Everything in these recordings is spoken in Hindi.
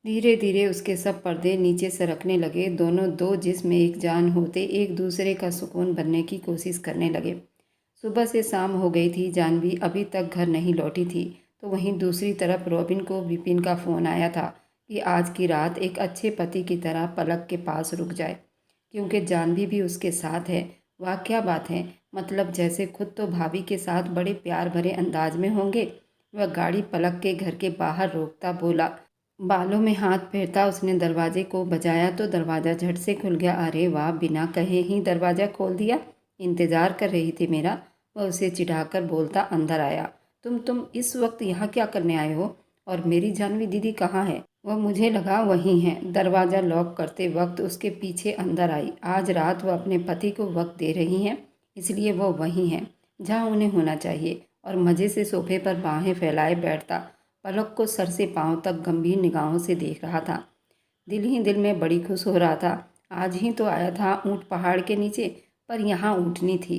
धीरे धीरे उसके सब पर्दे नीचे सरकने लगे। दोनों दो जिस्म एक जान होते एक दूसरे का सुकून बनने की कोशिश करने लगे। सुबह से शाम हो गई थी। जानवी अभी तक घर नहीं लौटी थी। तो वहीं दूसरी तरफ रॉबिन को विपिन का फ़ोन आया था कि आज की रात एक अच्छे पति की तरह पलक के पास रुक जाए, क्योंकि जानवी भी उसके साथ है। वाह क्या बात है, मतलब जैसे खुद तो भाभी के साथ बड़े प्यार भरे अंदाज में होंगे। वह गाड़ी पलक के घर के बाहर रोकता बोला, बालों में हाथ फेरता उसने दरवाजे को बजाया तो दरवाज़ा झट से खुल गया। अरे वाह, बिना कहे ही दरवाज़ा खोल दिया, इंतज़ार कर रही थी मेरा, वह उसे चिढ़ाकर बोलता अंदर आया। तुम इस वक्त यहाँ क्या करने आए हो? और मेरी जानवी दीदी कहाँ है? वह मुझे लगा वहीं है। दरवाज़ा लॉक करते वक्त उसके पीछे अंदर आई। आज रात वह अपने पति को वक्त दे रही हैं, इसलिए वह वहीं है जहाँ उन्हें होना चाहिए, और मज़े से सोफे पर बाहें फैलाए बैठता पलक को सर से पांव तक गंभीर निगाहों से देख रहा था। दिल ही दिल में बड़ी खुश हो रहा था। आज ही तो आया था ऊँट पहाड़ के नीचे, पर यहाँ ऊँटनी थी।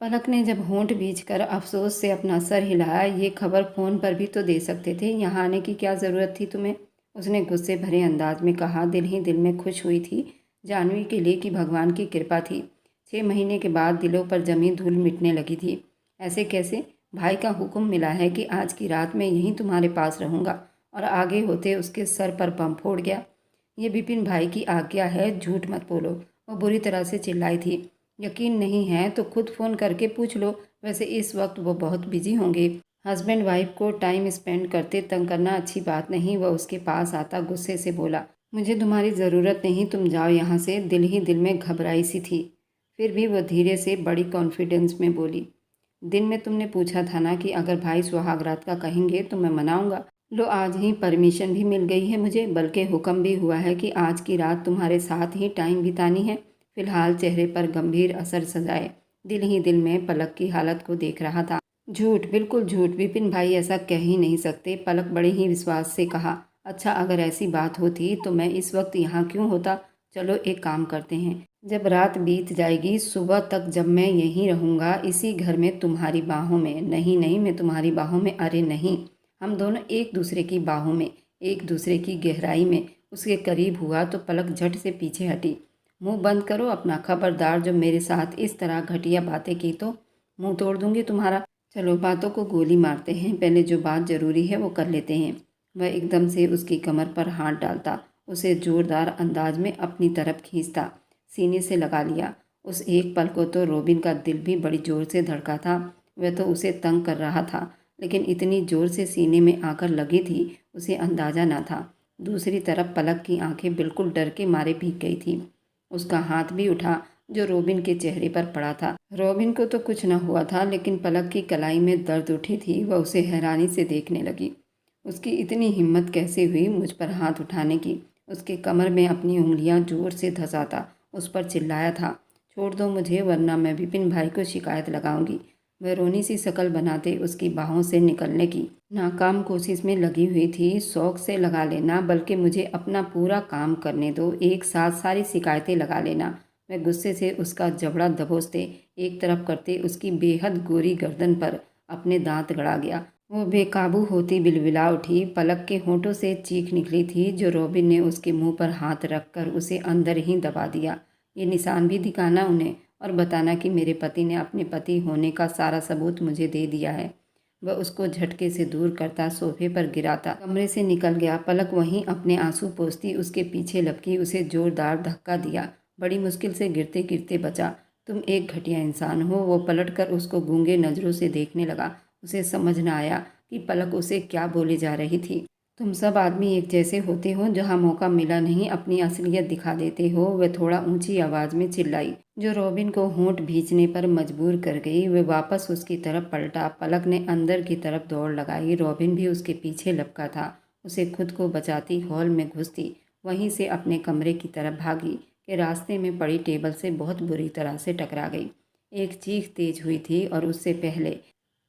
पलक ने जब होंठ बींचकर अफसोस से अपना सर हिलाया, ये खबर फ़ोन पर भी तो दे सकते थे, यहाँ आने की क्या ज़रूरत थी तुम्हें? उसने गुस्से भरे अंदाज में कहा। दिल ही दिल में खुश हुई थी जानवी के लिए कि भगवान की कृपा थी। 6 महीने के बाद दिलों पर जमी धूल मिटने लगी थी। ऐसे कैसे? भाई का हुक्म मिला है कि आज की रात मैं यहीं तुम्हारे पास रहूँगा, और आगे होते उसके सर पर बम फोड़ गया। ये विपिन भाई की आज्ञा है, झूठ मत बोलो, वो बुरी तरह से चिल्लाई थी। यकीन नहीं है तो खुद फ़ोन करके पूछ लो, वैसे इस वक्त वो बहुत बिजी होंगे। हस्बैंड वाइफ को टाइम स्पेंड करते तंग करना अच्छी बात नहीं। वह उसके पास आता गुस्से से बोला, मुझे तुम्हारी ज़रूरत नहीं, तुम जाओ यहाँ से। दिल ही दिल में घबराई सी थी, फिर भी वह धीरे से बड़ी कॉन्फिडेंस में बोली, दिन में तुमने पूछा था ना कि अगर भाई सुहागरात का कहेंगे तो मैं मनाऊंगा। लो आज ही परमिशन भी मिल गई है मुझे, बल्कि हुक्म भी हुआ है कि आज की रात तुम्हारे साथ ही टाइम बितानी है। फिलहाल चेहरे पर गंभीर असर सजाए दिल ही दिल में पलक की हालत को देख रहा था। झूठ, बिल्कुल झूठ, विपिन भाई ऐसा कह ही नहीं सकते। पलक बड़े ही विश्वास से कहा, अच्छा अगर ऐसी बात होती तो मैं इस वक्त यहाँ क्यों होता। चलो एक काम करते हैं, जब रात बीत जाएगी सुबह तक जब मैं यहीं रहूँगा इसी घर में तुम्हारी बाहों में। नहीं नहीं, मैं तुम्हारी बाहों में, अरे नहीं, हम दोनों एक दूसरे की बाहों में, एक दूसरे की गहराई में। उसके करीब हुआ तो पलक झट से पीछे हटी। मुंह बंद करो अपना, खबरदार जो मेरे साथ इस तरह घटिया बातें की तो मुंह तोड़ दूंगी तुम्हारा। चलो बातों को गोली मारते हैं, पहले जो बात ज़रूरी है वो कर लेते हैं। वह एकदम से उसकी कमर पर हाथ डालता, उसे ज़ोरदार अंदाज में अपनी तरफ खींचता, सीने से लगा लिया। उस एक पल को तो रॉबिन का दिल भी बड़ी ज़ोर से धड़का था। वह तो उसे तंग कर रहा था, लेकिन इतनी ज़ोर से सीने में आकर लगी थी उसे अंदाज़ा न था। दूसरी तरफ पलक की आंखें बिल्कुल डर के मारे भीग गई थी। उसका हाथ भी उठा जो रॉबिन के चेहरे पर पड़ा था। रॉबिन को तो कुछ न हुआ था, लेकिन पलक की कलाई में दर्द उठी थी। वह उसे हैरानी से देखने लगी। उसकी इतनी हिम्मत कैसे हुई मुझ पर हाथ उठाने की। उसके कमर में अपनी उंगलियां जोर से धंसाता उस पर चिल्लाया था, छोड़ दो मुझे वरना मैं विपिन भाई को शिकायत लगाऊंगी। वह रोनी सी शक्ल बनाते उसकी बाहों से निकलने की नाकाम कोशिश में लगी हुई थी। शौक से लगा लेना, बल्कि मुझे अपना पूरा काम करने दो, एक साथ सारी शिकायतें लगा लेना। वह गुस्से से उसका जबड़ा दबोचते एक तरफ करते उसकी बेहद गोरी गर्दन पर अपने दांत गड़ा गया। वो बेकाबू होती बिलबिला उठी। पलक के होंठों से चीख निकली थी जो रॉबिन ने उसके मुंह पर हाथ रखकर उसे अंदर ही दबा दिया। ये निशान भी दिखाना उन्हें और बताना कि मेरे पति ने अपने पति होने का सारा सबूत मुझे दे दिया है। वह उसको झटके से दूर करता सोफे पर गिराता कमरे से निकल गया। पलक वहीं अपने आंसू पोंछती उसके पीछे लपकी, उसे जोरदार धक्का दिया। बड़ी मुश्किल से गिरते गिरते बचा। तुम एक घटिया इंसान हो। वो पलटकर उसको गूंगे नज़रों से देखने लगा। उसे समझ न आया कि पलक उसे क्या बोले जा रही थी। तुम सब आदमी एक जैसे होते हो, जहाँ मौका मिला नहीं अपनी असलियत दिखा देते हो। वह थोड़ा ऊंची आवाज़ में चिल्लाई, जो रॉबिन को होंठ भींचने पर मजबूर कर गई। वह वापस उसकी तरफ पलटा। पलक ने अंदर की तरफ दौड़ लगाई। रॉबिन भी उसके पीछे लपका था। उसे खुद को बचाती हॉल में घुसती, वहीं से अपने कमरे की तरफ भागी कि रास्ते में पड़ी टेबल से बहुत बुरी तरह से टकरा गई। एक चीख तेज हुई थी और उससे पहले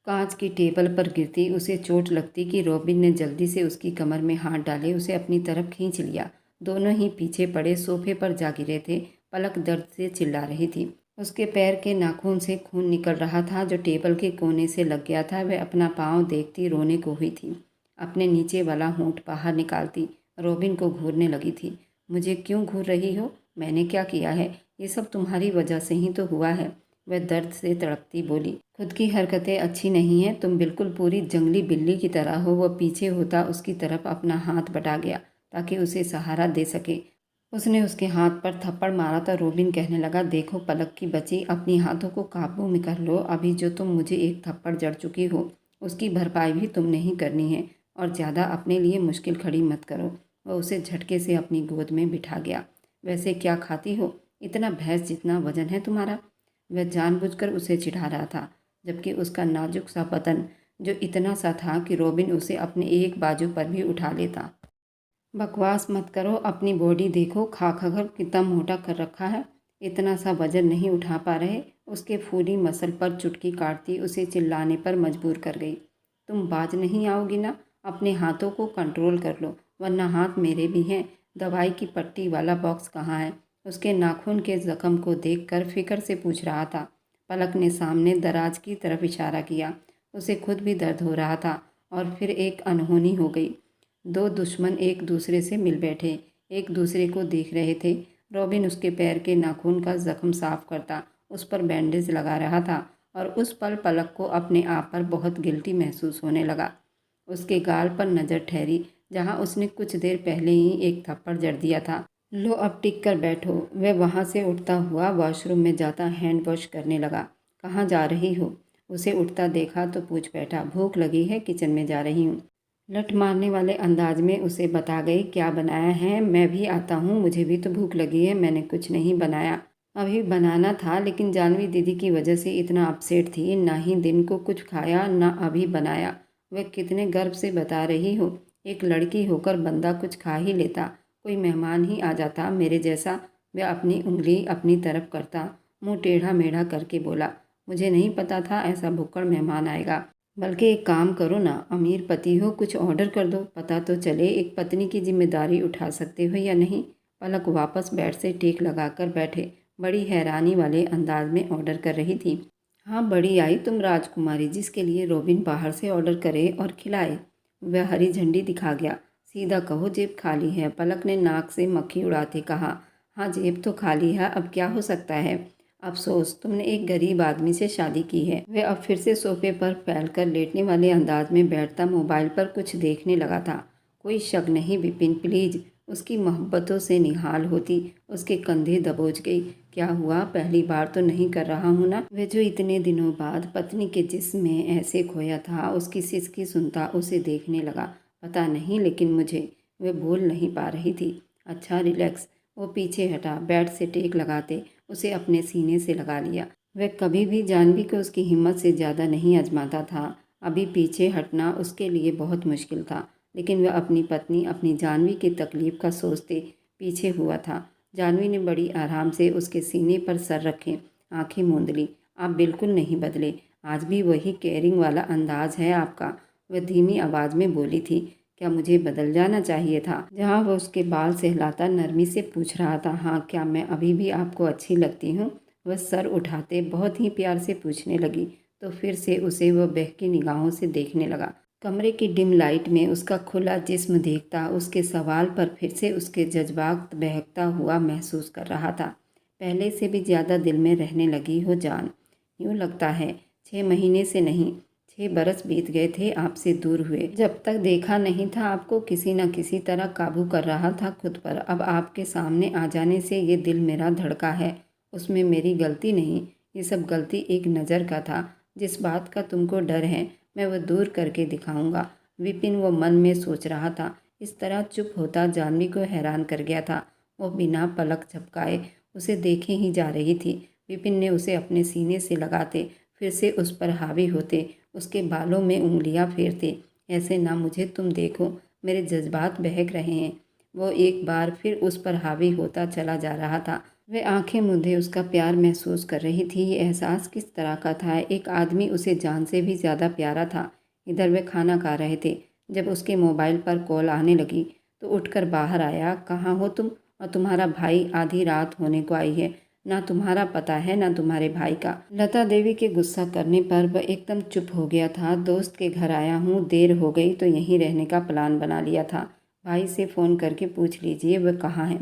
कांच की टेबल पर गिरती उसे चोट लगती कि रॉबिन ने जल्दी से उसकी कमर में हाथ डाले उसे अपनी तरफ खींच लिया। दोनों ही पीछे पड़े सोफे पर जा गिरे थे। पलक दर्द से चिल्ला रही थी। उसके पैर के नाखून से खून निकल रहा था जो टेबल के कोने से लग गया था। वह अपना पाँव देखती रोने को हुई थी। अपने नीचे वाला होंठ बाहर निकालती रोबिन को घूरने लगी थी। मुझे क्यों घूर रही हो? मैंने क्या किया है? ये सब तुम्हारी वजह से ही तो हुआ है। वह दर्द से तड़पती बोली। खुद की हरकतें अच्छी नहीं हैं, तुम बिल्कुल पूरी जंगली बिल्ली की तरह हो। वह पीछे होता उसकी तरफ अपना हाथ बटा गया ताकि उसे सहारा दे सके। उसने उसके हाथ पर थप्पड़ मारा तो रोबिन कहने लगा, देखो पलक की बच्ची, अपनी हाथों को काबू में कर लो। अभी जो तुम मुझे एक थप्पड़ जड़ चुकी हो उसकी भरपाई भी तुम नहीं करनी है, और ज़्यादा अपने लिए मुश्किल खड़ी मत करो। वह उसे झटके से अपनी गोद में बिठा गया। वैसे क्या खाती हो? इतना भैंस जितना वजन है तुम्हारा। वह जानबूझकर उसे चिढ़ा रहा था, जबकि उसका नाजुक सा बदन जो इतना सा था कि रोबिन उसे अपने एक बाजू पर भी उठा लेता। बकवास मत करो, अपनी बॉडी देखो, खा खा कर कितना मोटा कर रखा है। इतना सा वजन नहीं उठा पा रहे। उसके फूली मसल पर चुटकी काटती उसे चिल्लाने पर मजबूर कर गई। तुम बाज नहीं आओगी ना? अपने हाथों को कंट्रोल कर लो, वरना हाथ मेरे भी हैं। दवाई की पट्टी वाला बॉक्स कहाँ है? उसके नाखून के जख्म को देखकर फिक्र से पूछ रहा था। पलक ने सामने दराज की तरफ इशारा किया। उसे खुद भी दर्द हो रहा था और फिर एक अनहोनी हो गई। दो दुश्मन एक दूसरे से मिल बैठे, एक दूसरे को देख रहे थे। रॉबिन उसके पैर के नाखून का जख्म साफ करता, उस पर बैंडेज लगा रहा था, और उस पल पलक को अपने आप पर बहुत गिल्टी महसूस होने लगा। उसके गाल पर नज़र ठहरी, जहां उसने कुछ देर पहले ही एक थप्पड़ जड़ दिया था। लो अब टिक कर बैठो। वह वहां से उठता हुआ वॉशरूम में जाता हैंड वॉश करने लगा। कहाँ जा रही हो? उसे उठता देखा तो पूछ बैठा। भूख लगी है, किचन में जा रही हूँ। लठ मारने वाले अंदाज में उसे बता गई, क्या बनाया है? मैं भी आता हूँ, मुझे भी तो भूख लगी है। मैंने कुछ नहीं बनाया। अभी बनाना था, लेकिन जानवी दीदी की वजह से इतना अपसेट थी, ना ही दिन को कुछ खाया ना अभी बनाया। वह कितने गर्व से बता रही हो। एक लड़की होकर बंदा कुछ खा ही लेता, कोई मेहमान ही आ जाता मेरे जैसा। वह अपनी उंगली अपनी तरफ करता, मुंह टेढ़ा मेढ़ा करके बोला, मुझे नहीं पता था ऐसा भुक्कड़ मेहमान आएगा। बल्कि एक काम करो ना, अमीर पति हो, कुछ ऑर्डर कर दो, पता तो चले एक पत्नी की जिम्मेदारी उठा सकते हो या नहीं। पलक वापस बेड से टेक लगाकर बैठे बड़ी हैरानी वाले अंदाज में ऑर्डर कर रही थी। हाँ बड़ी आई तुम राजकुमारी, जिसके लिए रोबिन बाहर से ऑर्डर करे और खिलाए। वह हरी झंडी दिखा गया। सीधा कहो जेब खाली है। पलक ने नाक से मक्खी उड़ाते कहा। हाँ जेब तो खाली है, अब क्या हो सकता है। अफसोस तुमने एक गरीब आदमी से शादी की है। वह अब फिर से सोफे पर फैलकर लेटने वाले अंदाज में बैठता मोबाइल पर कुछ देखने लगा था। कोई शक नहीं विपिन, प्लीज। उसकी मोहब्बतों से निहाल होती उसके कंधे दबोच गई। क्या हुआ? पहली बार तो नहीं कर रहा हूँ ना? वह जो इतने दिनों बाद पत्नी के जिस्म में ऐसे खोया था, उसकी सिसकी सुनता उसे देखने लगा। पता नहीं, लेकिन मुझे। वह बोल नहीं पा रही थी। अच्छा रिलैक्स। वो पीछे हटा, बेड से टेक लगाते उसे अपने सीने से लगा लिया। वह कभी भी जानवी को उसकी हिम्मत से ज़्यादा नहीं आजमाता था। अभी पीछे हटना उसके लिए बहुत मुश्किल था, लेकिन वह अपनी पत्नी अपनी जानवी की तकलीफ का सोचते पीछे हुआ था। जानवी ने बड़ी आराम से उसके सीने पर सर रखे आंखें मूंद ली। आप बिल्कुल नहीं बदले, आज भी वही केयरिंग वाला अंदाज है आपका। वह धीमी आवाज़ में बोली थी। क्या मुझे बदल जाना चाहिए था? जहाँ वह उसके बाल सहलाता नरमी से पूछ रहा था। हाँ, क्या मैं अभी भी आपको अच्छी लगती हूँ? वह सर उठाते बहुत ही प्यार से पूछने लगी, तो फिर से उसे वह बहकी निगाहों से देखने लगा। कमरे की डिम लाइट में उसका खुला जिस्म देखता उसके सवाल पर फिर से उसके जज्बात बहकता हुआ महसूस कर रहा था। पहले से भी ज़्यादा दिल में रहने लगी हो जान। यूँ लगता है 6 महीने से नहीं, 6 बरस बीत गए थे आपसे दूर हुए। जब तक देखा नहीं था आपको, किसी न किसी तरह काबू कर रहा था खुद पर। अब आपके सामने आ जाने से ये दिल मेरा धड़का है। उसमें मेरी गलती नहीं, ये सब गलती एक नज़र का था। जिस बात का तुमको डर है मैं वो दूर करके दिखाऊंगा। विपिन वो मन में सोच रहा था। इस तरह चुप होता जानवी को हैरान कर गया था। वो बिना पलक झपकाए उसे देखे ही जा रही थी। विपिन ने उसे अपने सीने से लगाते फिर से उस पर हावी होते उसके बालों में उंगलियां फेरते। ऐसे ना मुझे तुम देखो, मेरे जज्बात बहक रहे हैं। वो एक बार फिर उस पर हावी होता चला जा रहा था। वह आंखें मूंदे उसका प्यार महसूस कर रही थी। ये एहसास किस तरह का था? एक आदमी उसे जान से भी ज़्यादा प्यारा था। इधर वे खाना खा रहे थे जब उसके मोबाइल पर कॉल आने लगी तो उठकर बाहर आया। कहाँ हो तुम? और तुम्हारा भाई? आधी रात होने को आई है, ना तुम्हारा पता है ना तुम्हारे भाई का। लता देवी के गुस्सा करने पर वह एकदम चुप हो गया था। दोस्त के घर आया हूँ, देर हो गई तो यहीं रहने का प्लान बना लिया था। भाई से फ़ोन करके पूछ लीजिए वह कहाँ है।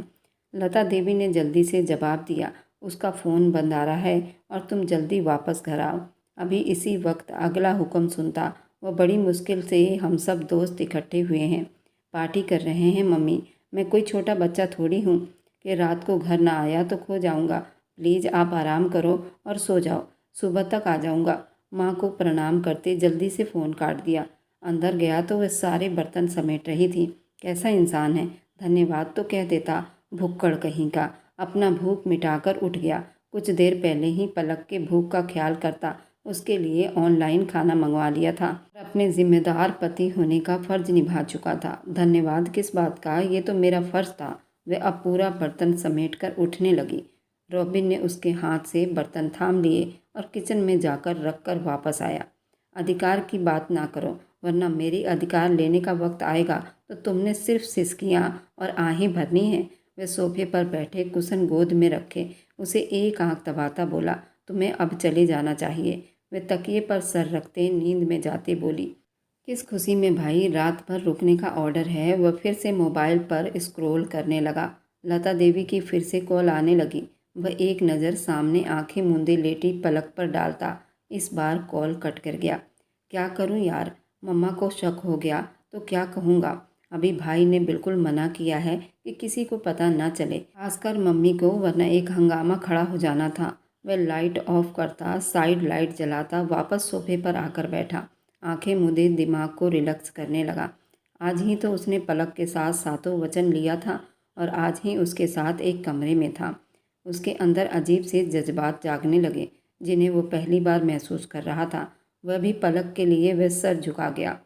लता देवी ने जल्दी से जवाब दिया, उसका फ़ोन बंद आ रहा है और तुम जल्दी वापस घर आओ। अभी इसी वक्त अगला हुक्म सुनता। वह बड़ी मुश्किल से हम सब दोस्त इकट्ठे हुए हैं, पार्टी कर रहे हैं मम्मी। मैं कोई छोटा बच्चा थोड़ी हूँ कि रात को घर ना आया तो खो जाऊँगा। प्लीज़ आप आराम करो और सो जाओ, सुबह तक आ जाऊँगा। माँ को प्रणाम करते जल्दी से फ़ोन काट दिया। अंदर गया तो वह सारे बर्तन समेट रही थी। कैसा इंसान है, धन्यवाद तो कह देता, भुक्कड़ कहीं का। अपना भूख मिटाकर उठ गया। कुछ देर पहले ही पलक के भूख का ख्याल करता, उसके लिए ऑनलाइन खाना मंगवा लिया था और अपने जिम्मेदार पति होने का फ़र्ज निभा चुका था। धन्यवाद किस बात का, ये तो मेरा फ़र्ज था। वह अब पूरा बर्तन समेट कर उठने लगी। रॉबिन ने उसके हाथ से बर्तन थाम लिए और किचन में जाकर रख कर वापस आया। अधिकार की बात ना करो, वरना मेरी अधिकार लेने का वक्त आएगा तो तुमने सिर्फ सिसकियाँ और आहें भरनी हैं। वह सोफे पर बैठे कुशन गोद में रखे उसे एक आंख दबाता बोला, तुम्हें अब चले जाना चाहिए। वह तकिए पर सर रखते नींद में जाते बोली, किस खुशी में भाई, रात भर रुकने का ऑर्डर है। वह फिर से मोबाइल पर स्क्रॉल करने लगा। लता देवी की फिर से कॉल आने लगी। वह एक नज़र सामने आंखें मूंदे लेटी पलक पर डालता। इस बार कॉल कट कर गया। क्या करूं यार, मम्मा को शक हो गया तो क्या कहूँगा। अभी भाई ने बिल्कुल मना किया है कि किसी को पता न चले, खासकर मम्मी को, वरना एक हंगामा खड़ा हो जाना था। वह लाइट ऑफ करता, साइड लाइट जलाता, वापस सोफे पर आकर बैठा। आंखें मूंदे दिमाग को रिलैक्स करने लगा। आज ही तो उसने पलक के साथ सातों वचन लिया था और आज ही उसके साथ एक कमरे में था। उसके अंदर अजीब से जज्बात जागने लगे जिन्हें वो पहली बार महसूस कर रहा था। वह भी पलक के लिए वह सर झुका गया।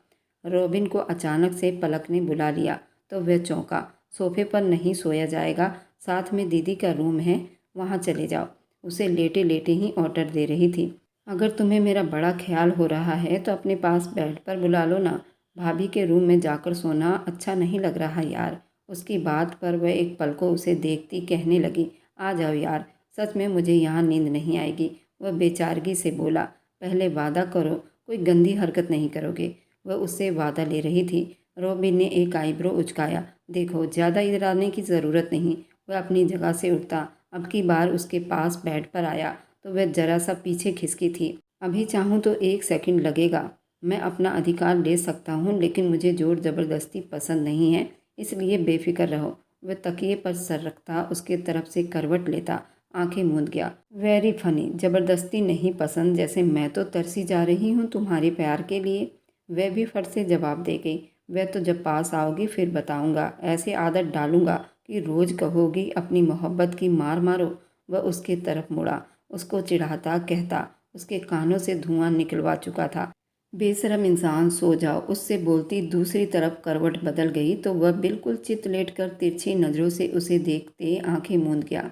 रॉबिन को अचानक से पलक ने बुला लिया तो वह चौंका। सोफे पर नहीं सोया जाएगा, साथ में दीदी का रूम है, वहाँ चले जाओ। उसे लेटे लेटे ही ऑर्डर दे रही थी, अगर तुम्हें मेरा बड़ा ख्याल हो रहा है तो अपने पास बेड पर बुला लो ना। भाभी के रूम में जाकर सोना अच्छा नहीं लग रहा यार। उसकी बात पर वह एक पल को उसे देखती कहने लगी, आ जाओ यार, सच में मुझे यहाँ नींद नहीं आएगी। वह बेचारगी से बोला, पहले वादा करो कोई गंदी हरकत नहीं करोगे। वह उससे वादा ले रही थी। रॉबिन ने एक आईब्रो उचकाया, देखो ज़्यादा इतराने की ज़रूरत नहीं। वह अपनी जगह से उठता। अब की बार उसके पास बेड पर आया तो वह जरा सा पीछे खिसकी थी। अभी चाहूँ तो 1 सेकंड लगेगा, मैं अपना अधिकार ले सकता हूँ, लेकिन मुझे जोर ज़बरदस्ती पसंद नहीं है, इसलिए बेफिक्र रहो। वह तकिए पर सर रखता, उसके तरफ से करवट लेता, आंखें मूंद गया। वेरी फनी, ज़बरदस्ती नहीं पसंद, जैसे मैं तो तरसी जा रही हूँ तुम्हारे प्यार के लिए। वह भी फट से जवाब दे गई, वह तो जब पास आओगी फिर बताऊँगा, ऐसे आदत डालूँगा कि रोज़ कहोगी अपनी मोहब्बत की मार मारो। वह उसके तरफ मुड़ा, उसको चिढ़ाता कहता, उसके कानों से धुआं निकलवा चुका था, बेशरम इंसान, सो जाओ। उससे बोलती दूसरी तरफ करवट बदल गई तो वह बिल्कुल चित लेट कर तिरछी नज़रों से उसे देखते आंखें मूंद गया।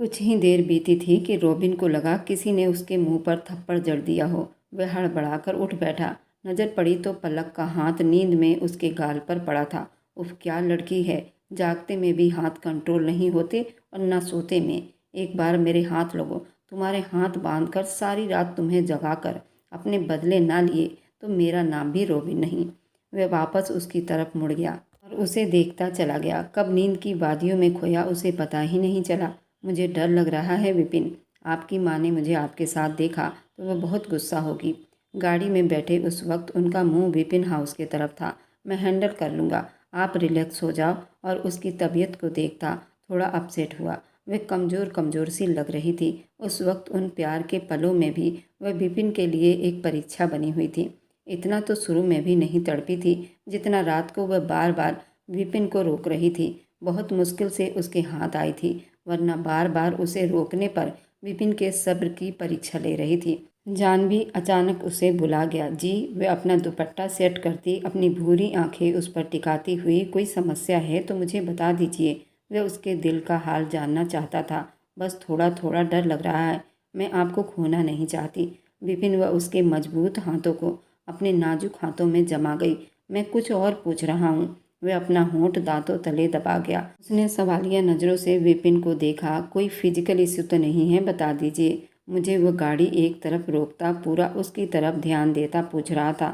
कुछ ही देर बीती थी कि रॉबिन को लगा किसी ने उसके मुंह पर थप्पड़ जड़ दिया हो। वह हड़बड़ाकर उठ बैठा। नज़र पड़ी तो पलक का हाथ नींद में उसके गाल पर पड़ा था। उफ, क्या लड़की है, जागते में भी हाथ कंट्रोल नहीं होते और न सोते में। एक बार मेरे हाथ लगो, तुम्हारे हाथ बांधकर सारी रात तुम्हें जगाकर अपने बदले ना लिए तो मेरा नाम भी रॉबिन नहीं। वह वापस उसकी तरफ मुड़ गया और उसे देखता चला गया। कब नींद की वादियों में खोया उसे पता ही नहीं चला। मुझे डर लग रहा है विपिन, आपकी माँ ने मुझे आपके साथ देखा तो वह बहुत गुस्सा होगी। गाड़ी में बैठे उस वक्त उनका मुंह विपिन हाउस की तरफ था। मैं हैंडल कर लूँगा, आप रिलैक्स हो जाओ। और उसकी तबीयत को देखता थोड़ा अपसेट हुआ। वह कमज़ोर कमज़ोर सी लग रही थी। उस वक्त उन प्यार के पलों में भी वह विपिन के लिए एक परीक्षा बनी हुई थी। इतना तो शुरू में भी नहीं तड़पी थी जितना रात को वह बार बार विपिन को रोक रही थी। बहुत मुश्किल से उसके हाथ आई थी, वरना बार बार उसे रोकने पर विपिन के सब्र की परीक्षा ले रही थी। जानवी अचानक उसे बुला गया। जी, वह अपना दुपट्टा सेट करती, अपनी भूरी आंखें उस पर टिकाती हुई, कोई समस्या है तो मुझे बता दीजिए। वह उसके दिल का हाल जानना चाहता था। बस थोड़ा थोड़ा डर लग रहा है, मैं आपको खोना नहीं चाहती। विपिन व उसके मजबूत हाथों को अपने नाजुक हाथों में जमा गई। मैं कुछ और पूछ रहा हूँ। वह अपना होंठ दांतों तले दबा गया। उसने सवालिया नज़रों से विपिन को देखा। कोई फिजिकल इश्यू तो नहीं है, बता दीजिए मुझे। वह गाड़ी एक तरफ रोकता, पूरा उसकी तरफ ध्यान देता पूछ रहा था।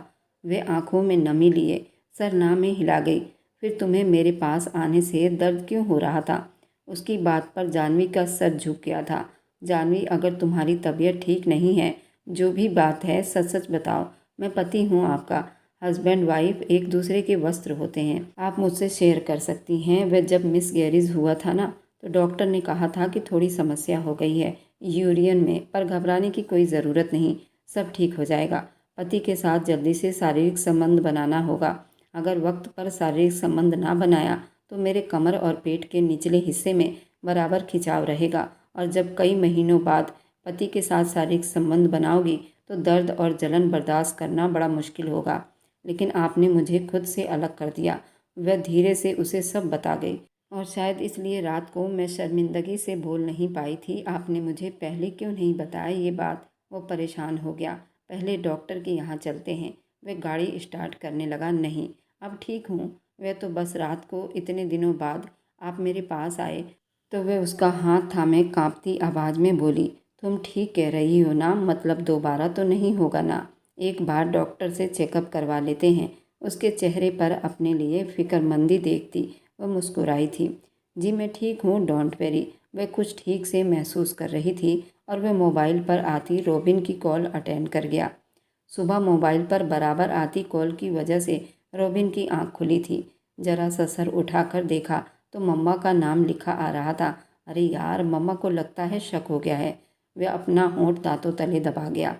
वह आंखों में नमी लिए सर ना में हिला गई, फिर तुम्हें मेरे पास आने से दर्द क्यों हो रहा था? उसकी बात पर जाह्नवी का सर झुक गया था। जाह्नवी, अगर तुम्हारी तबीयत ठीक नहीं है, जो भी बात है सच सच बताओ। मैं पति हूँ आपका। हस्बैंड वाइफ एक दूसरे के वस्त्र होते हैं। आप मुझसे शेयर कर सकती हैं। वह जब मिसगैरेज हुआ था ना, तो डॉक्टर ने कहा था कि थोड़ी समस्या हो गई है यूरियन में, पर घबराने की कोई ज़रूरत नहीं, सब ठीक हो जाएगा। पति के साथ जल्दी से शारीरिक संबंध बनाना होगा। अगर वक्त पर शारीरिक संबंध ना बनाया तो मेरे कमर और पेट के निचले हिस्से में बराबर खिंचाव रहेगा, और जब कई महीनों बाद पति के साथ शारीरिक संबंध बनाओगी तो दर्द और जलन बर्दाश्त करना बड़ा मुश्किल होगा। लेकिन आपने मुझे खुद से अलग कर दिया। वह धीरे से उसे सब बता गई, और शायद इसलिए रात को मैं शर्मिंदगी से बोल नहीं पाई थी। आपने मुझे पहले क्यों नहीं बताया ये बात? वो परेशान हो गया। पहले डॉक्टर के यहाँ चलते हैं। वह गाड़ी स्टार्ट करने लगा। नहीं, अब ठीक हूँ। वह तो बस रात को इतने दिनों बाद आप मेरे पास आए तो वह उसका हाथ थामे कांपती आवाज़ में बोली, तुम ठीक कह रही हो ना? मतलब दोबारा तो नहीं होगा ना? एक बार डॉक्टर से चेकअप करवा लेते हैं। उसके चेहरे पर अपने लिए फिक्रमंदी देखती वह मुस्कुराई थी। जी मैं ठीक हूँ, डोंट वेरी। वह कुछ ठीक से महसूस कर रही थी और वह मोबाइल पर आती रॉबिन की कॉल अटेंड कर गया। सुबह मोबाइल पर बराबर आती कॉल की वजह से रॉबिन की आंख खुली थी। जरा सा सर उठाकर देखा तो मम्मा का नाम लिखा आ रहा था। अरे यार, मम्मा को लगता है शक हो गया है। वह अपना होंठ दांतों तले दबा गया।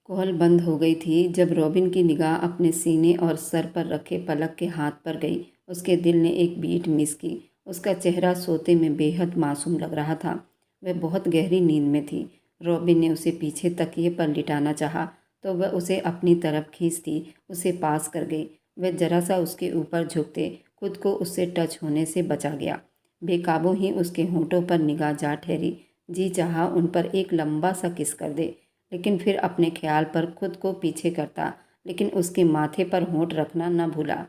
कॉल बंद हो गई थी जब रॉबिन की निगाह अपने सीने और सर पर रखे पलक के हाथ पर गई। उसके दिल ने एक बीट मिस की। उसका चेहरा सोते में बेहद मासूम लग रहा था। वह बहुत गहरी नींद में थी। रॉबिन ने उसे पीछे तकिए पर लिटाना चाहा तो वह उसे अपनी तरफ खींचती उसे पास कर गई। वह जरा सा उसके ऊपर झुकते खुद को उससे टच होने से बचा गया। बेकाबू ही उसके होंठों पर निगाह जा ठहरी। जी चाहा उन पर एक लंबा सा किस कर दे, लेकिन फिर अपने ख्याल पर खुद को पीछे करता, लेकिन उसके माथे पर होंठ रखना न भूला।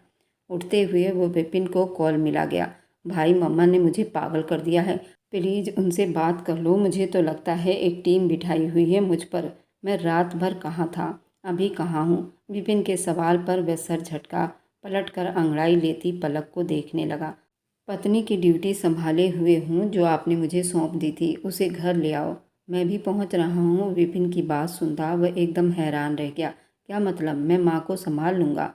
उठते हुए वो विपिन को कॉल मिला गया। भाई, मम्मा ने मुझे पागल कर दिया है, प्लीज़ उनसे बात कर लो। मुझे तो लगता है एक टीम बिठाई हुई है मुझ पर। मैं रात भर कहाँ था, अभी कहाँ हूँ? विपिन के सवाल पर वह सर झटका, पलटकर अंगड़ाई लेती पलक को देखने लगा। पत्नी की ड्यूटी संभाले हुए हूँ, जो आपने मुझे सौंप दी थी उसे घर ले आओ। मैं भी पहुँच रहा हूँ। विपिन की बात सुनता वह एकदम हैरान रह गया। क्या मतलब? मैं माँ को संभाल लूँगा।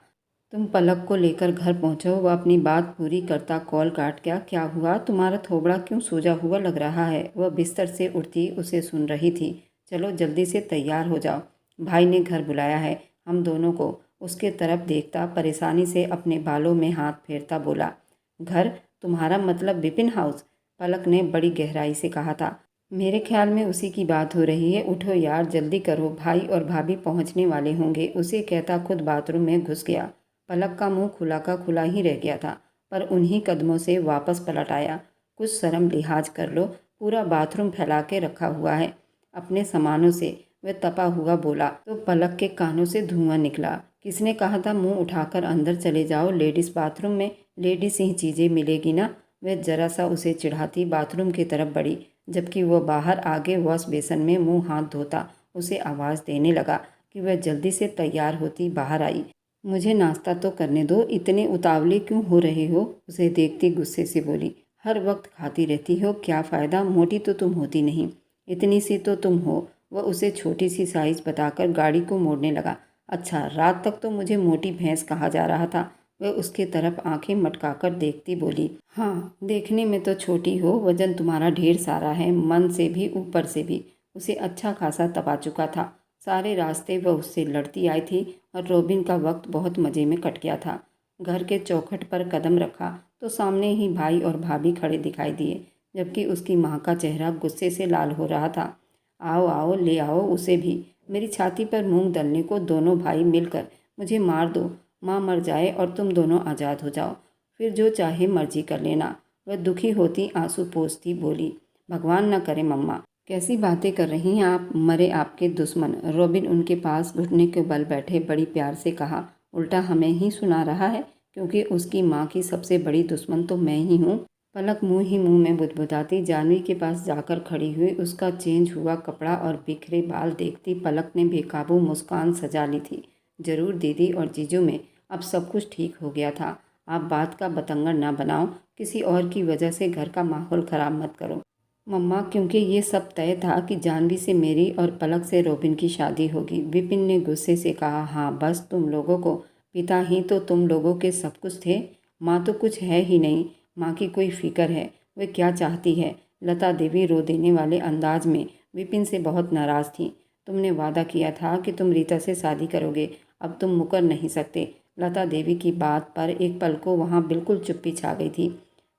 तुम पलक को लेकर घर पहुँचो। वह अपनी बात पूरी करता कॉल काट गया। क्या हुआ? तुम्हारा थोबड़ा क्यों सूजा हुआ लग रहा है? वह बिस्तर से उठती उसे सुन रही थी। चलो जल्दी से तैयार हो जाओ, भाई ने घर बुलाया है हम दोनों को। उसके तरफ देखता परेशानी से अपने बालों में हाथ फेरता बोला, घर? तुम्हारा मतलब विपिन हाउस? पलक ने बड़ी गहराई से कहा था। मेरे ख्याल में उसी की बात हो रही है। उठो यार, जल्दी करो, भाई और भाभी पहुंचने वाले होंगे। उसे कहता खुद बाथरूम में घुस गया। पलक का मुंह खुला का खुला ही रह गया था, पर उन्हीं कदमों से वापस पलट आया। कुछ शर्म लिहाज कर लो, पूरा बाथरूम फैला के रखा हुआ है अपने सामानों से। वह तपा हुआ बोला तो पलक के कानों से धुआं निकला। किसने कहा था मुंह उठाकर अंदर चले जाओ? लेडीज़ बाथरूम में लेडीज़ ही चीज़ें मिलेगी ना? वह जरा सा उसे चिढ़ाती बाथरूम की तरफ बढ़ी, जबकि वह बाहर आगे वॉश बेसन में मुंह हाथ धोता उसे आवाज़ देने लगा कि वह जल्दी से तैयार होती बाहर आई। मुझे नाश्ता तो करने दो, इतने उतावले क्यों हो रहे हो? उसे देखती गुस्से से बोली। हर वक्त खाती रहती हो, क्या फ़ायदा? मोटी तो तुम होती नहीं, इतनी सी तो तुम हो। वह उसे छोटी सी साइज बताकर गाड़ी को मोड़ने लगा। अच्छा, रात तक तो मुझे मोटी भैंस कहा जा रहा था। वह उसके तरफ आंखें मटकाकर देखती बोली, हाँ देखने में तो छोटी हो, वजन तुम्हारा ढेर सारा है, मन से भी ऊपर से भी। उसे अच्छा खासा तपा चुका था। सारे रास्ते वह उससे लड़ती आई थी और रॉबिन का वक्त बहुत मज़े में कट गया था। घर के चौखट पर कदम रखा तो सामने ही भाई और भाभी खड़े दिखाई दिए, जबकि उसकी माँ का चेहरा गुस्से से लाल हो रहा था। आओ आओ, ले आओ उसे भी। मेरी छाती पर मूंग दलने को दोनों भाई मिलकर मुझे मार दो, माँ मर जाए और तुम दोनों आज़ाद हो जाओ, फिर जो चाहे मर्जी कर लेना। वह दुखी होती आंसू पोंछती बोली, भगवान न करे मम्मा। कैसी बातें कर रही हैं आप? मरे आपके दुश्मन। रॉबिन उनके पास घुटने के बल बैठे बड़ी प्यार से कहा। उल्टा हमें ही सुना रहा है, क्योंकि उसकी माँ की सबसे बड़ी दुश्मन तो मैं ही हूँ। पलक मुंह ही मुंह में बुदबुदाती जाह्नवी के पास जाकर खड़ी हुई। उसका चेंज हुआ कपड़ा और बिखरे बाल देखती पलक ने बेकाबू मुस्कान सजा ली थी। जरूर दीदी और जीजू में अब सब कुछ ठीक हो गया था। आप बात का बतंगड़ ना बनाओ, किसी और की वजह से घर का माहौल ख़राब मत करो। मम्मा, क्योंकि ये सब तय था कि जानवी से मेरी और पलक से रोबिन की शादी होगी। विपिन ने गुस्से से कहा। हाँ, बस तुम लोगों को, पिता ही तो तुम लोगों के सब कुछ थे। माँ तो कुछ है ही नहीं। माँ की कोई फिक्र है, वे क्या चाहती है? लता देवी रो देने वाले अंदाज में विपिन से बहुत नाराज़ थी। तुमने वादा किया था कि तुम रीता से शादी करोगे, अब तुम मुकर नहीं सकते। लता देवी की बात पर एक पल को वहाँ बिल्कुल चुप्पी छा गई थी।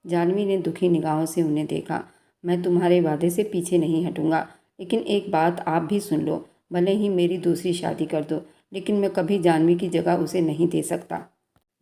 जानवी ने दुखी निगाहों से उन्हें देखा। मैं तुम्हारे वादे से पीछे नहीं हटूंगा, लेकिन एक बात आप भी सुन लो। भले ही मेरी दूसरी शादी कर दो, लेकिन मैं कभी जानवी की जगह उसे नहीं दे सकता।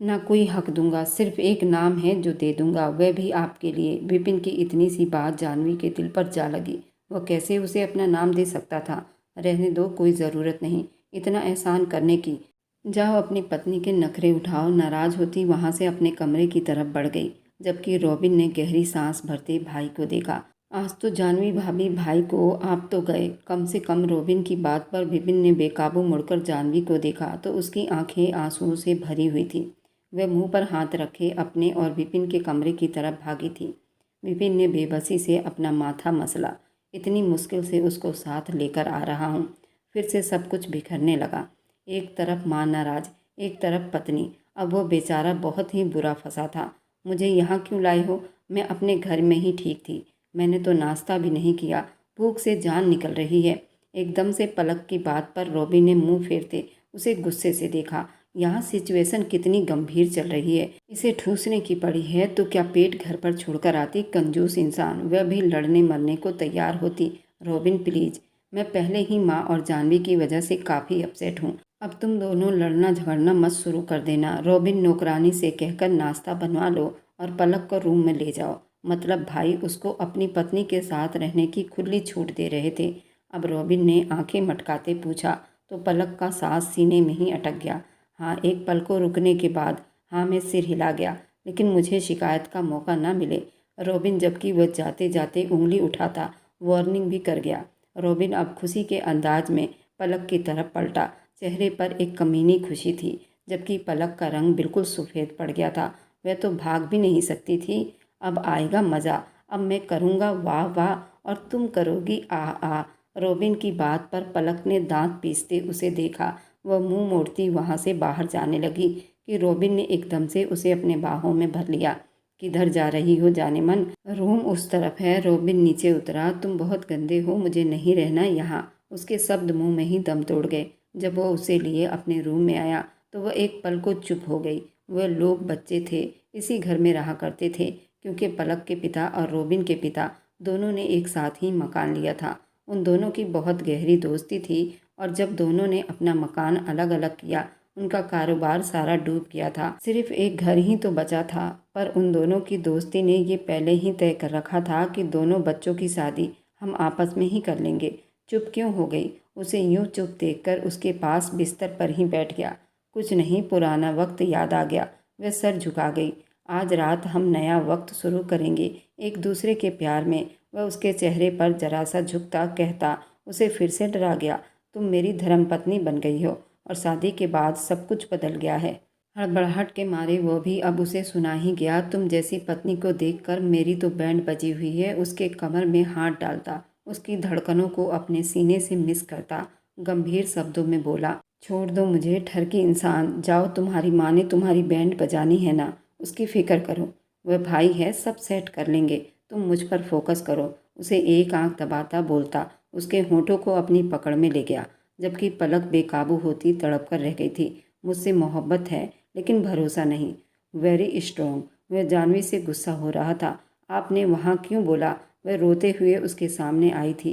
ना कोई हक दूंगा, सिर्फ एक नाम है जो दे दूंगा, वह भी आपके लिए। विपिन की इतनी सी बात जानवी के दिल पर जा लगी। वह कैसे उसे अपना नाम दे सकता था? रहने दो, कोई ज़रूरत नहीं इतना एहसान करने की। जाओ अपनी पत्नी के नखरे उठाओ। नाराज होती वहाँ से अपने कमरे की तरफ बढ़ गई, जबकि रॉबिन ने गहरी सांस भरते भाई को देखा। आज तो जानवी भाभी भाई को आप तो गए, कम से कम रॉबिन की बात पर। विपिन ने बेकाबू मुड़कर जानवी को देखा तो उसकी आंखें आंसुओं से भरी हुई थी। वह मुंह पर हाथ रखे अपने और विपिन के कमरे की तरफ भागी थी। विपिन ने बेबसी से अपना माथा मसला। इतनी मुश्किल से उसको साथ लेकर आ रहा हूँ, फिर से सब कुछ बिखरने लगा। एक तरफ माँ नाराज, एक तरफ पत्नी। अब वो बेचारा बहुत ही बुरा फंसा था। मुझे यहाँ क्यों लाए हो? मैं अपने घर में ही ठीक थी। मैंने तो नाश्ता भी नहीं किया, भूख से जान निकल रही है। एकदम से पलक की बात पर रॉबिन ने मुंह फेरते उसे गुस्से से देखा। यहाँ सिचुएशन कितनी गंभीर चल रही है, इसे ठूसने की पड़ी है तो क्या पेट घर पर छोड़कर आती? कंजूस इंसान, वह भी लड़ने मरने को तैयार होती। रॉबिन प्लीज, मैं पहले ही माँ और जानवी की वजह से काफ़ी अपसेट हूँ। अब तुम दोनों लड़ना झगड़ना मत शुरू कर देना। रॉबिन नौकरानी से कहकर नाश्ता बनवा लो और पलक को रूम में ले जाओ। मतलब भाई उसको अपनी पत्नी के साथ रहने की खुली छूट दे रहे थे। अब रॉबिन ने आंखें मटकाते पूछा तो पलक का सांस सीने में ही अटक गया। हाँ, एक पल को रुकने के बाद हाँ में सिर हिला गया, लेकिन मुझे शिकायत का मौका ना मिले। रॉबिन, जबकि वह जाते जाते उंगली उठाता वार्निंग भी कर गया। रॉबिन अब खुशी के अंदाज में पलक की तरफ पलटा। चेहरे पर एक कमीनी खुशी थी, जबकि पलक का रंग बिल्कुल सफ़ेद पड़ गया था। वह तो भाग भी नहीं सकती थी। अब आएगा मज़ा, अब मैं करूँगा वाह वाह और तुम करोगी आह आह। रॉबिन की बात पर पलक ने दांत पीसते उसे देखा। वह मुंह मोड़ती वहाँ से बाहर जाने लगी कि रॉबिन ने एकदम से उसे अपने बाहों में भर लिया। किधर जा रही हो जाने मन? रूम उस तरफ है। रॉबिन नीचे उतरा। तुम बहुत गंदे हो, मुझे नहीं रहना यहाँ। उसके शब्द मुंह में ही दम तोड़ गए। जब वह उसे लिए अपने रूम में आया तो वह एक पल को चुप हो गई। वह लोग बच्चे थे, इसी घर में रहा करते थे, क्योंकि पलक के पिता और रॉबिन के पिता दोनों ने एक साथ ही मकान लिया था। उन दोनों की बहुत गहरी दोस्ती थी और जब दोनों ने अपना मकान अलग अलग किया, उनका कारोबार सारा डूब गया था। सिर्फ एक घर ही तो बचा था, पर उन दोनों की दोस्ती ने ये पहले ही तय कर रखा था कि दोनों बच्चों की शादी हम आपस में ही कर लेंगे। चुप क्यों हो गई? उसे यूं चुप देखकर उसके पास बिस्तर पर ही बैठ गया। कुछ नहीं, पुराना वक्त याद आ गया। वह सर झुका गई। आज रात हम नया वक्त शुरू करेंगे एक दूसरे के प्यार में। वह उसके चेहरे पर जरा सा झुकता कहता उसे फिर से डरा गया। तुम मेरी धर्मपत्नी बन गई हो और शादी के बाद सब कुछ बदल गया है। हड़बड़ाहट के मारे वो भी अब उसे सुना ही गया। तुम जैसी पत्नी को देखकर मेरी तो बैंड बजी हुई है। उसके कमर में हाथ डालता, उसकी धड़कनों को अपने सीने से मिस करता, गंभीर शब्दों में बोला, छोड़ दो मुझे ठरकी इंसान। जाओ, तुम्हारी माँ ने तुम्हारी बैंड बजानी है ना, उसकी फिक्र करो। वह भाई है, सब सेट कर लेंगे, तुम मुझ पर फोकस करो। उसे एक आंख दबाता बोलता उसके होंठों को अपनी पकड़ में ले गया, जबकि पलक बेकाबू होती तड़प कर रह गई थी। मुझसे मोहब्बत है लेकिन भरोसा नहीं। Very strong. वह जानवी से गुस्सा हो रहा था। आपने वहाँ क्यों बोला? वह रोते हुए उसके सामने आई थी।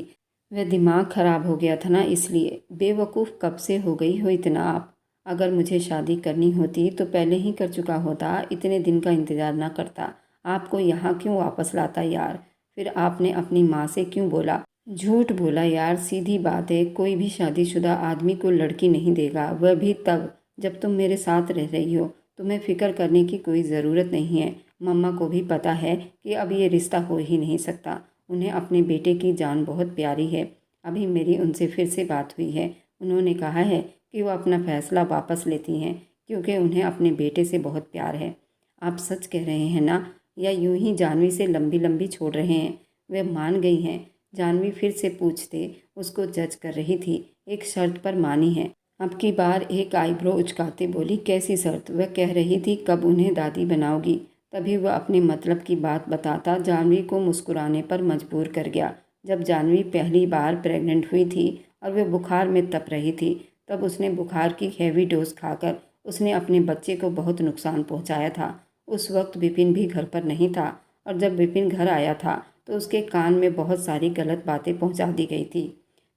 वह दिमाग खराब हो गया था ना, इसलिए। बेवकूफ़, कब से हो गई हो इतना आप? अगर मुझे शादी करनी होती तो पहले ही कर चुका होता, इतने दिन का इंतज़ार ना करता। आपको यहाँ क्यों वापस लाता यार? फिर आपने अपनी माँ से क्यों बोला? झूठ बोला यार, सीधी बात है। कोई भी शादीशुदा आदमी को लड़की नहीं देगा, वह भी तब जब तुम मेरे साथ रह रही हो। तुम्हें फिक्र करने की कोई ज़रूरत नहीं है। मम्मा को भी पता है कि अब ये रिश्ता हो ही नहीं सकता। उन्हें अपने बेटे की जान बहुत प्यारी है। अभी मेरी उनसे फिर से बात हुई है। उन्होंने कहा है कि वो अपना फ़ैसला वापस लेती हैं, क्योंकि उन्हें अपने बेटे से बहुत प्यार है। आप सच कह रहे हैं ना, या यूं ही जानवी से लंबी लंबी छोड़ रहे हैं? वह मान गई हैं। जानवी फिर से पूछते उसको जज कर रही थी। एक शर्त पर मानी है। अब की बार एक आईब्रो उचकाते बोली, कैसी शर्त? वह कह रही थी कब उन्हें दादी बनाओगी। तभी वह अपने मतलब की बात बताता जानवी को मुस्कुराने पर मजबूर कर गया। जब जानवी पहली बार प्रेग्नेंट हुई थी और वह बुखार में तप रही थी, तब उसने बुखार की हैवी डोज खाकर उसने अपने बच्चे को बहुत नुकसान पहुंचाया था। उस वक्त विपिन भी घर पर नहीं था, और जब विपिन घर आया था तो उसके कान में बहुत सारी गलत बातें पहुंचा दी गई थी,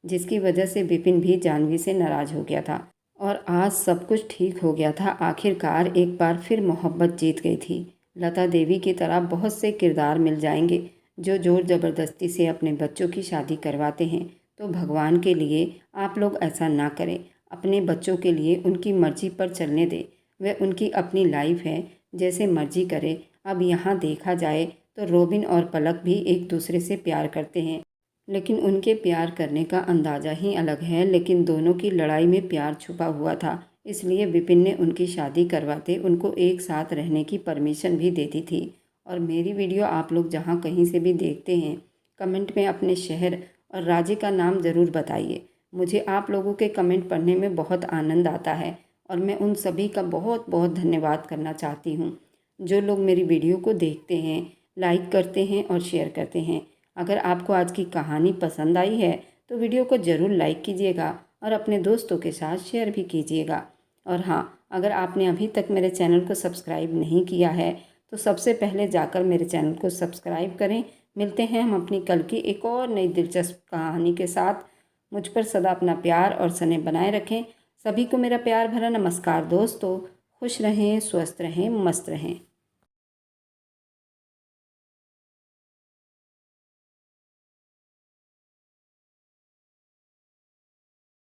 जिसकी वजह से विपिन भी जानवी से नाराज़ हो गया था। और आज सब कुछ ठीक हो गया था। आखिरकार एक बार फिर मोहब्बत जीत गई थी। लता देवी की तरह बहुत से किरदार मिल जाएंगे जो ज़ोर ज़बरदस्ती से अपने बच्चों की शादी करवाते हैं। तो भगवान के लिए आप लोग ऐसा ना करें। अपने बच्चों के लिए उनकी मर्जी पर चलने दें। वह उनकी अपनी लाइफ है, जैसे मर्जी करे। अब यहाँ देखा जाए तो रोबिन और पलक भी एक दूसरे से प्यार करते हैं, लेकिन उनके प्यार करने का अंदाज़ा ही अलग है। लेकिन दोनों की लड़ाई में प्यार छुपा हुआ था, इसलिए विपिन ने उनकी शादी करवाते उनको एक साथ रहने की परमिशन भी दे दी थी। और मेरी वीडियो आप लोग जहाँ कहीं से भी देखते हैं, कमेंट में अपने शहर और राज्य का नाम ज़रूर बताइए। मुझे आप लोगों के कमेंट पढ़ने में बहुत आनंद आता है, और मैं उन सभी का बहुत बहुत धन्यवाद करना चाहती हूँ जो लोग मेरी वीडियो को देखते हैं, लाइक करते हैं और शेयर करते हैं। अगर आपको आज की कहानी पसंद आई है तो वीडियो को ज़रूर लाइक कीजिएगा और अपने दोस्तों के साथ शेयर भी कीजिएगा। और हाँ, अगर आपने अभी तक मेरे चैनल को सब्सक्राइब नहीं किया है तो सबसे पहले जाकर मेरे चैनल को सब्सक्राइब करें। मिलते हैं हम अपनी कल की एक और नई दिलचस्प कहानी के साथ। मुझ पर सदा अपना प्यार और स्नेह बनाए रखें। सभी को मेरा प्यार भरा नमस्कार दोस्तों। खुश रहें, स्वस्थ रहें, मस्त रहें।